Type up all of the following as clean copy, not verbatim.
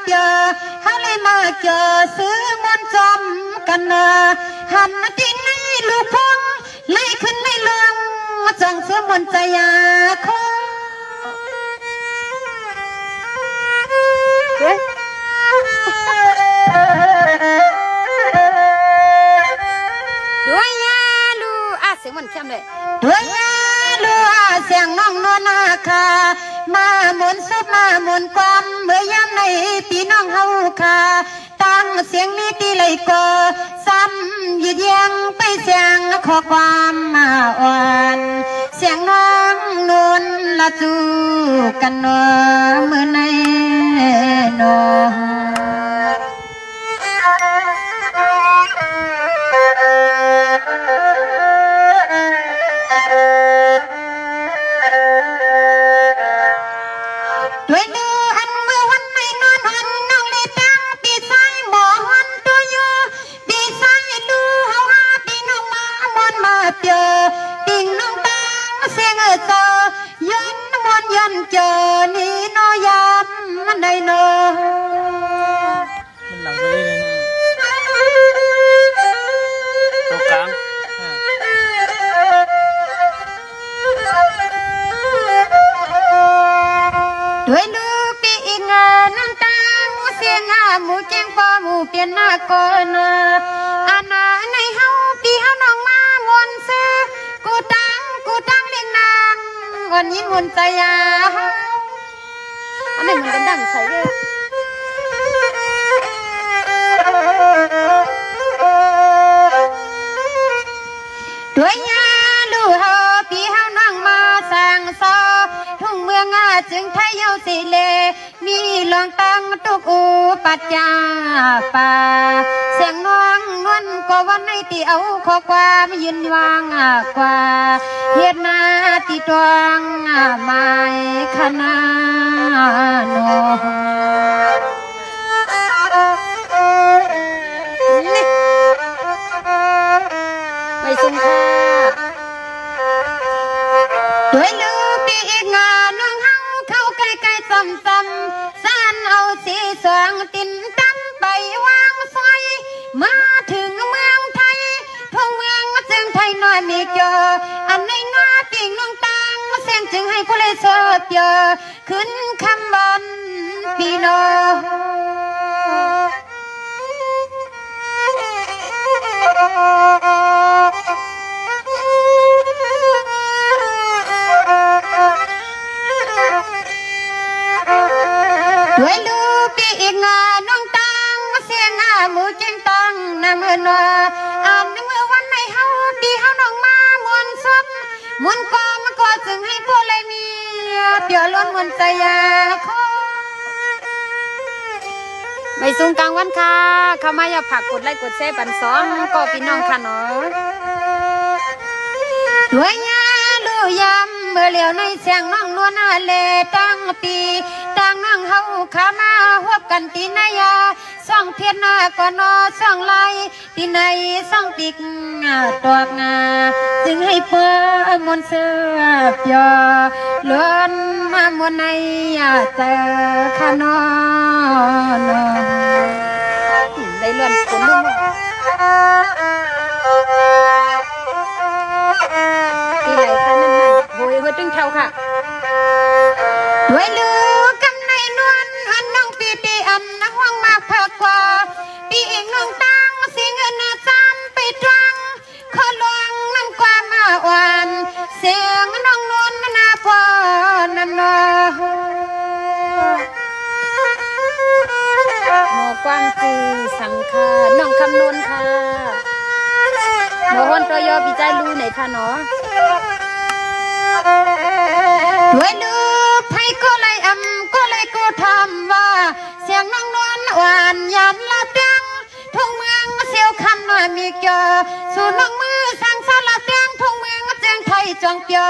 เจอเขาเลยมาเจอซื้อมวนจอมกันหันที่ในลูกพงไล่ขึ้นในเรื่องจังซื้อมวนใจยาคงด้วยยาลูเสียงมันเข้มเลยด้วยยาลูเสียงน้องนวลนาคามาหมุนสุดมาหมุนความเมื่อยามในพี่น้องเฮาค่ะตั้งเสียงนี้ตีไหลก่อซ้ำยืดยังไปเสียงขอความมาอ่อนเสียงน้องนวลละจูกันเนอเมื่อในนอเจอนี่น้อยยามมันได้เนอมันหลังไปเลยนะตรงกลางด้วยลูกปีอีกน้ำตาเสียงหมูแจ้งปอหมูเปลี่ยนหน้าก่อนอาณาในเฮาปีเฮาน้องมามวนซื้อกูตั้งเลี้ยงนางอ่อนยิ้มวนใจยาอันนี้เหมือนกันดังใส่เลยด้วยยาลูเฮาพี่เฮาน้องมาสั่งซอทุ่งเมืองจึงไทยเยาสิเลมีลองตั้งตุกอูปัจจาป่าเสียงน้องนวลก็วันในที่เอาข้อความยืนวางกว่าเฮ็ดหน้าที่ตวงไม้ขนาโนไม่สงค่าด้วยลูกปีอีกน้องเฮาเข้าใกล้ๆซ้ำๆซ่านเอาสีสวงตินตั้มไปวางไฟมาถึงเมืองไทยทุ่งเมืองจึงไทยน้อยมีเจออันในหน้าปิ่งน้องตังเสียงจึงให้ผู้เลยเสิร์ฟเยอะขึ้นคำบนพี่น้องด้วยลูกปีอีกน้องตังเสียงหมูจึงต้องนำเงินอันเมื่อวันในเฮาปีเฮาน้องมามวนซ้ำมวนกอมันก็จึงให้พวกเลยมีเปียล้นมวนใจยาไม่สูงกลางวันค่ะเข้ามาอย่าผักกดไลค์กดแชร์ปันซ้อมก็พี่น้องค่ะเนาะด้วยยาลูยำเมื่อเหลียวในเสียงน้องนวลเลตั้งปีตั้งนั่งเฮาขามาหวบกันตีนายาส่องเพียรหน้าก่อนนอส่องไหลตีในส่องปีกตวกจึงให้เพื่อมนเสื้อเปียเลื่อนมามวนในเจอขานอนได้เลื่อนคนด้วยที่ไหนคะนั่นโวยเพื่อตึงเท่าค่ะด้วยลูกกำในนวลอันน้องปีอันนักว่างมากเพิกกว่าปีเองน้องตั้งเสียงเงินจำไปตรังขอลวงน้ำความมาหวานเสียงน้องนวลนาพอนันนอหมอกว้างคือสังคาน้องคำนวณค่ะหมอวันตัวยอปีใจรู้ไหนคะเนาะด้วยลูกไทยก็เลยก็เลยกูทำว่าเสียงน้องนวลหวานยันละเตียงทุ่งเมืองเสียวคำหน่อยมีเกอสู่น้องมือสั่งสละเตียงทุ่งเมืองเจียงไทยจองเปีย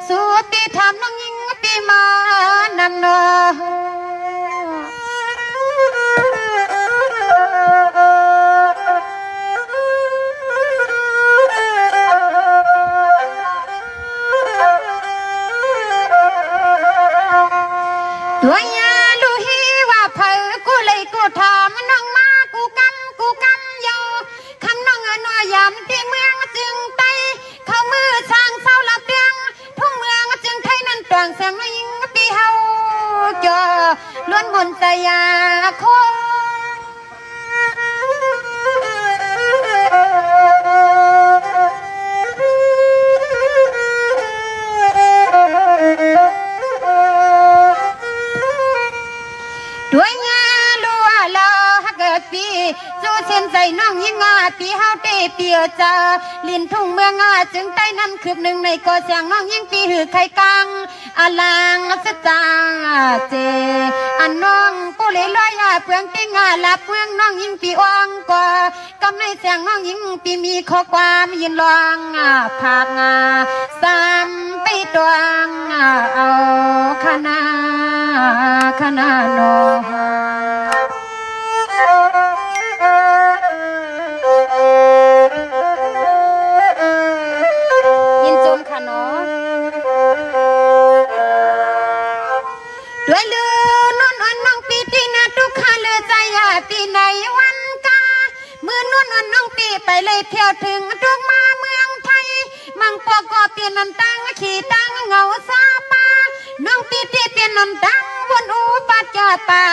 สู่ปีทำน้องยิงปีมานำนอด้วยยาลูฮีว่าเผอกูเล นตยาคงด้วยงาลัวลอฮักเกิดปีสู้เส้นใจน้องยิ่งงาปีเฮาเตเปียวจาลินทุ่งเมืองงาจึงใต้น้ำคืบหนึ่งในก่อเสียงน้องยิ่งปีหือไข่กังอลางสจาเจอันน้องผู้เล่ลอยเพื่องติงาลับเมืองน้องยิ่งปีอ่องกว่ากำในเสียงน้องยิ่งปีมีข้อความยินลองผากสามไปตวงเอาคณะโนยินจมค่ะเนาะด้วยลือนวลอ่อนน้องปีที่นาทุกขาเลือใจปีในวันกาเมื่อนวลอ่อนน้องปีไปเลยเที่ยวถึงทุกมาเมืองไทยมังปอก็เปลี่ยนนันตังขี่ตังเงาซาปาน้องปีที่เปลี่ยนนันตังบนอูปัดยอดป่า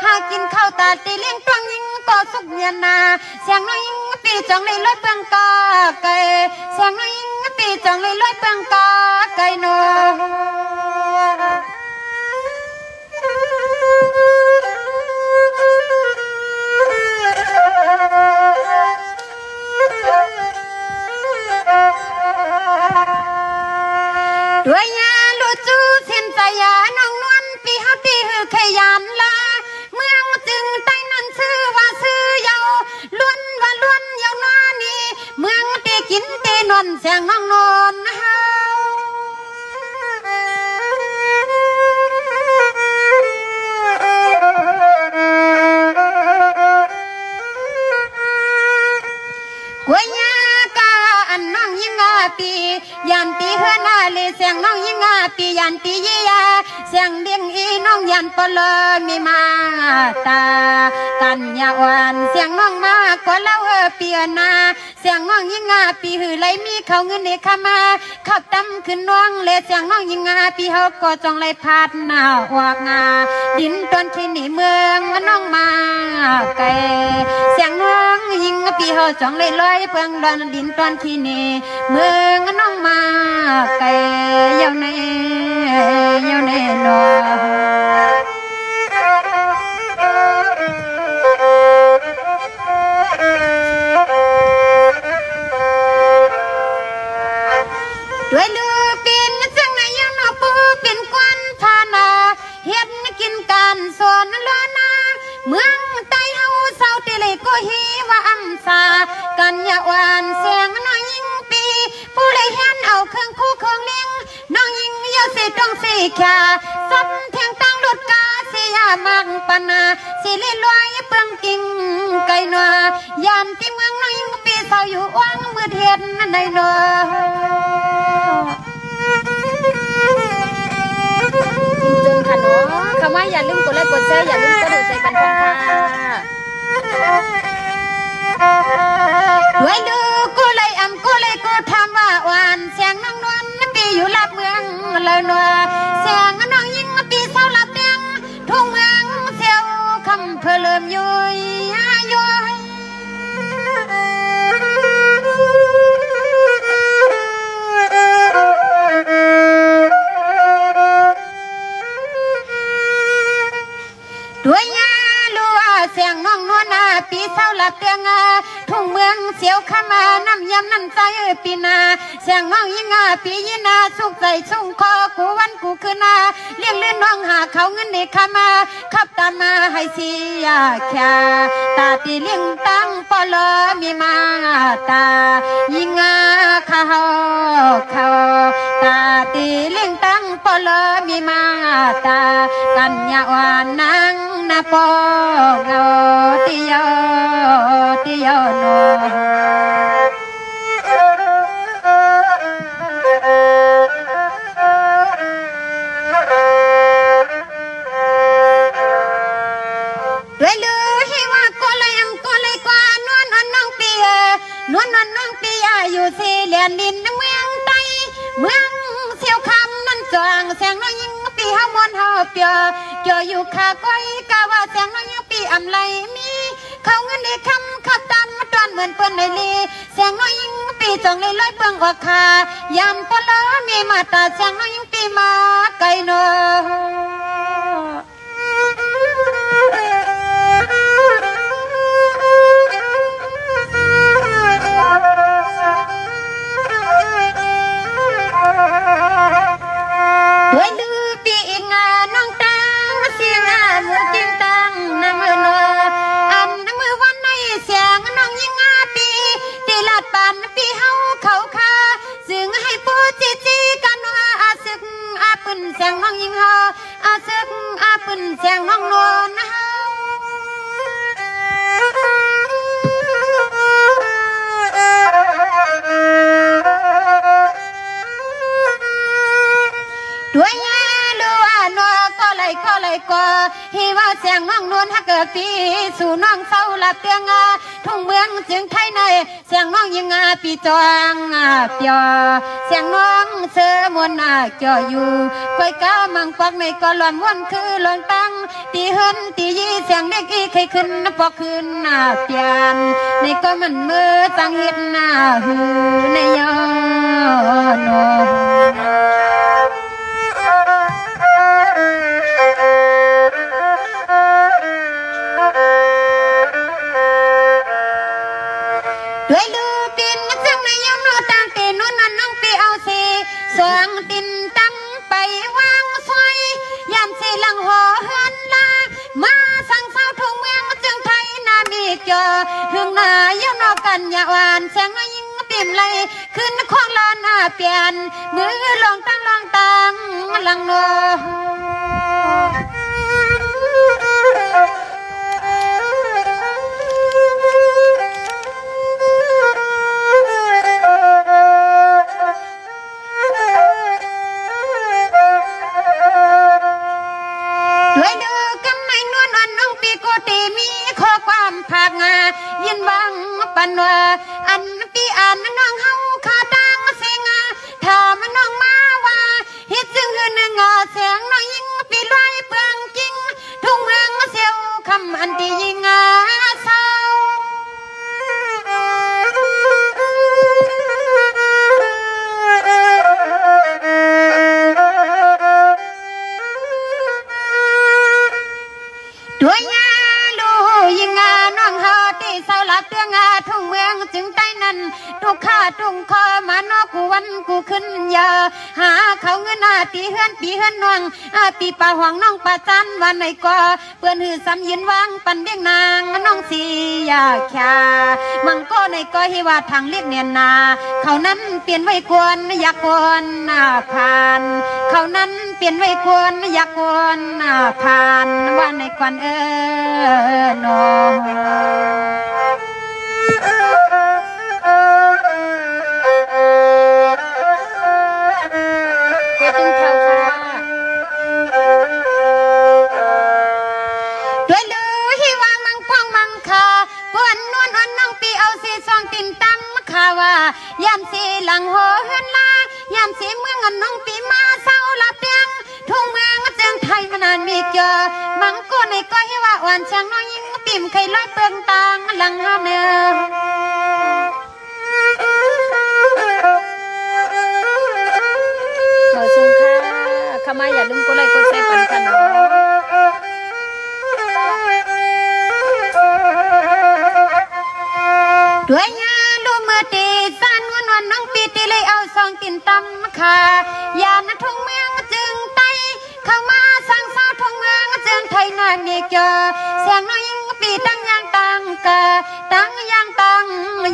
หากินข้าวตาตีเลี้ยงตวงยิงก็สุกเมียนาเสียงน้อยยิงปีจังเลยลอยเปลืองกาไก่เสียงน้อยยิงปีจังเลยลอยเปลืองกาไก่เนาะด้วยงาลูจูเส้นใจน้องนวลปีเฮาตีหือขยันลาเมืองจึงใต้นั้นชื่อว่าชื่อเยาล้วนว่าล้วนเยานานี่เมืองตีกินตีนวลเสียงน้องนนเฮาปียันตีเฮือนาเลเสียงน้องยิ่งปียันตียี่ยาเสียงเดียงอีน้องยันปลมีมาตากันยาวันเสียงน้องมาก็เล่าเปียนาเสียงน้องยิ่งปีหือไหลมีเขาเงินเนคมาขับตำขึ้นน้องเลเสียงน้องยิ่งปีเฮาก็จองไหลพาดหน้าอวกงาดินตอนที่นี่เมืองน้องมาไกลเสียงน้องยิ่งปีเฮาจองไหลลอยเพื่องดอนดินตอนที่นี่เมืองน้องมาไกลเยาในนอด้วยลูกเป็นจังไหนยังนอปูเป็นควันพานาเฮ็ดกินการสอนล้อนาเมืองใต้เฮาเศร้าติเลยก็ฮีว่าอัมสากันยาวานเสียงน้อยยิ่งปีผู้เลยเห็นเอาเครื่องคู่เครื่องเลี้ยงน้องยิ่งยาสิต้องสิขาซับแทงตั้งรถกาเสียมักปนาสิเล่ลอยเปลืองกิ่งไก่นัวยานที่เมืองน้อยยิ่งปีเศร้าอยู่ว่างมือเทียนในนอจริงๆค่ะเนาะคำว่าอย่าลืมกดไลค์กดแชร์อย่าลืมกดดูใจบันเทิงค่ะด้วยดูกูเลยกูทำว่าหวานเสียงน้องนวลปีอยู่ลับเมืองเลยนัวเสียงน้องยิ่งปีเศร้าลับเตียงทุ่งเมืองเสียวคำเพลิมยุยด้วยงาลัวเสียงน้องนวลปีเศร้าลับเตียงทุ่งเมืองเสียวขมาน้ำยำน้ำใจปีนาเสียงน้องยิ่งปียินาสุกใจสุ่งคอกูวันกูคืนนาเลี้ยงเลื่อนน้องหาเขาเงินเนคมาขับตามมาให้เสียแค่ตาตีเลี้ยงตั้งปลอมีมาตายิ่งเขาตาตีเลี้ยงตั้งปลอมีมาตากันยาวานังนาปอเงาติโยโนด้วยลือให้ว่าก็เลยกว่านวลน้องปีน้องปีอยู่สี่เหลี่ยมดินเมืองใต้เมืองเสียวคำนั่นจางแสงน้อยยิ่งปีเฮามวนเฮาเปีย เจออยู่ขาก้อยกะว่าแสงน้อยยังปีอำไลมีเขาเงินได้คำขับตามมาตอนเหมือนเปิ้นในลีแสงน้อยยังปีจองเลยลอยเปลืองออกคายามปลามีมาตาแสงน้อยยังปีมาไกลเนอด้วยลือปีอีกงาน้องตังเสียงมือกินตังน้ำมือเนออันน้ำมือวันในเสียงน้องยิงปีตีลาดปานปีเฮาเขาคาซึ่งให้ปูจีกันว่าอาซึกอาปืนเสียงน้องยิงเฮาอาซึกอาปืนเสียงน้องนวลเฮาด้วยยาลูอานัวก็เลยก็ฮีว่าเสียงน้องนวลถ้าเกิดปีสู่น้องเศร้าหลับเตียงทุ่งเมืองจึงไทยในเสียงน้องยิงปีจองเปียเสียงน้องเสือมวนเกี่ยวอยู่ก้อยก้ามังปอกในก็หลอนวนคือหลอนตังตีเฮินตียี่เสียงเด็กอีเคยขึ้นปอกขึ้นเปลี่ยนในก็มันมือตังเห็ดหือในยอนด้วยลูปินจังในยามโนต่างตีนู้นนั่นน้องปีเอาสิสวงตินตั้งไปวางซอยยามสีหลังหอเฮือนลามาสั่งเศร้าทุ่งเมืองจึงไทยนามีเจอหึงนายามนอกันยาหวานแสงยิงปิ่มเลยขึ้นคลองลานเปลี่ยนมือลองตั้งลังโนด้วยดูกำในนวลอันน้องปีโกตีมีข้อความภาคยินวังปันว่าอันปีอ่านน้องเฮาขาตังเสียงถ้ามันน้องมาว่าเฮ็ดจึงหืนงอเสียงน้องยิงปีลอยเปลืองจริงทุ่งเมืองเสียวคำอันตียิงเศร้าด้วยยาลูยิงน้องเฮาที่เศร้าหลับเตียงทุ่งเมืองจึงใต้นั้นทุกข้าทุ่งคอมานอกูวันกูขึ้นเยอะหาเขาเงินตีเฮือนปีเฮือนน้องปีป่าห่วงน้องป่าจันวันไหนก็เปื่อนหือซ้ำยินวางปันเบี้ยงนางน้องสียาแค่มังก็ในก็ฮิว่าทางเรียกเนียนนาเขานั้นเปลี่ยนไว้กวนอยากกวนผ่านเขานั้นเปลี่ยนไว้กวนอยากกวนผ่านว่าในควันนอจึงเท่าค่ะด้วยลือฮิวามังกวางมังคากวนนวลอ่อนน้องปีเอาสีซองตินตั้งข่าวว่ายามสีหลังหอเฮือนลายามสีเมืองอันน้องปีมาเศร้าหลับเตียงทุ่งเมืองเจียงไทยมานานมีเจอมังกรในก้อยฮิวาอ่อนช่างน้องยิงปิ่มเคยลอยเปลืองตังหลังห้าเนื้อขอสูงค่ะขมาอย่าลืมกดไลค์กดแชร์ปันกันเนาะด้วยยาลูมือตีสานวนน้องปีตีเลยเอาซองตินตำค่ะยาณทุ่งเมืองจึงไตเข้ามาสั่งเศร้าทุ่งเมืองจึงไทยนานมีเจอเสียงน้อยยิงปีตั้งยางตังกะตั้งยางตัง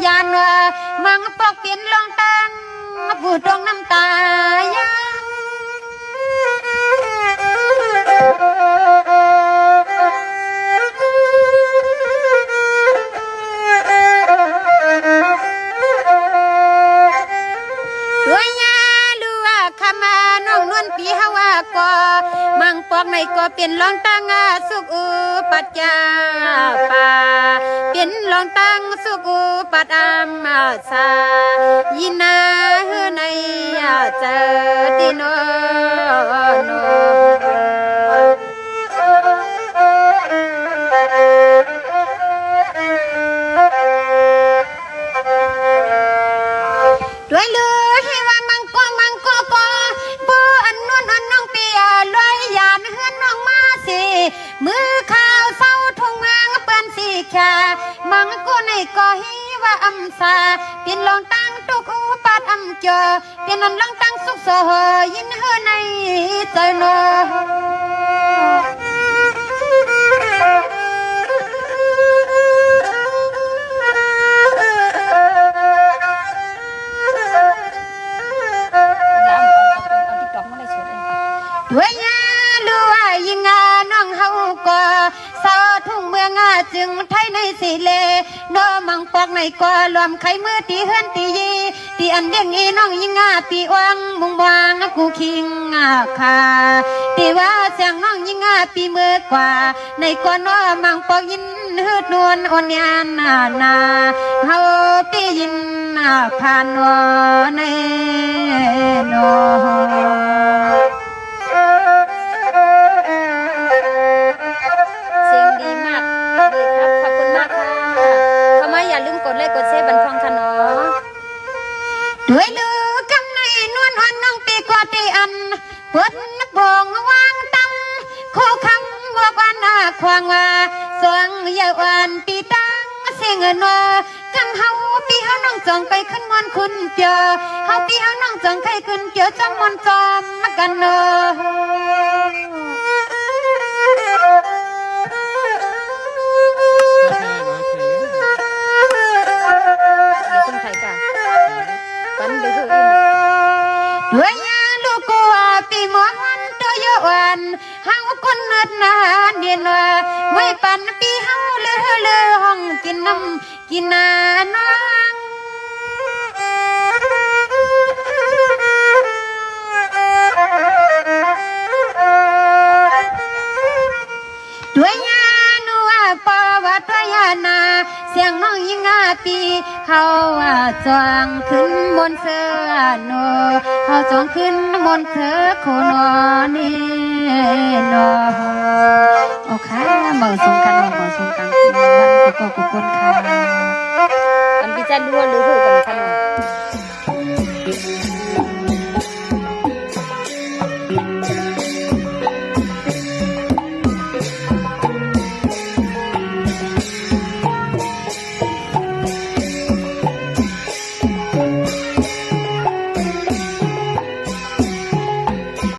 ยานว่ามังปอกเปลี่ยนลองตังผู้ตรงน้ำตายาด้วยยาลูว่าขมาน้องนวลปีฮาวาก็มังปอกในก็เป็นลองตังสุกปัจจาปาเป็นลองตังสุกปัจอามาสายินาเฮในเจอติโนโน ชามังกูในก็ฮีว่าอำสาเปลี่ยนลองตั้งตุกอุปัดอำจอเปลี่ยนนันลองตั้งสุขโสยินเฮในใจโนด้วยงาลูว่ายิงงาน้องเฮาก็สาวทุ่งเมืองจึงไทยในสิเลนอมังปอกในก็รวมไข่มือตีเฮือนตียีตีอันเดียงอีน้องยิงงาปีวังมุงวางกูคิงค่ะตีว่าเสียงน้องยิงงาปีมือกว่าในก็นอมังปอกยินฮืดนวลอ่อนยานนาเฮาปียินผ่านวในนอกดเซฟบันทองค่ะเนาะด้วยลือกำในนวลอ่อนน้องปีกว่าตีอันเปิดนับบ่งวางตั้มคู่คำว่าวันควางว่าสวงเยาวันปีตั้งเสียงเนาะกังเฮาปีเฮาน้องจองไปขึ้นมอนคุณเปียเฮาปีเฮาน้องจองใครขึ้นเปียจำมอนจอมกันเนาะด้วยยาลูกกัวปีหมอนวันตัวเยาวันเฮาคนเนิดนานเดียนว่าไว้ปันปีเฮาเลือห้องกินน้ำกินน้องด้วยยานัวปวัตยานาเสียงน้องยิงปีเฮาจองขึ้นบนเสือโนเฮาจองขึ้นบนเสือโคนนี่โนโอเคเบิ่งสงกันเบิ่งสงกันวันกุกกุกคนค่ะอันพี่จันดูหรือคือกันค่ะ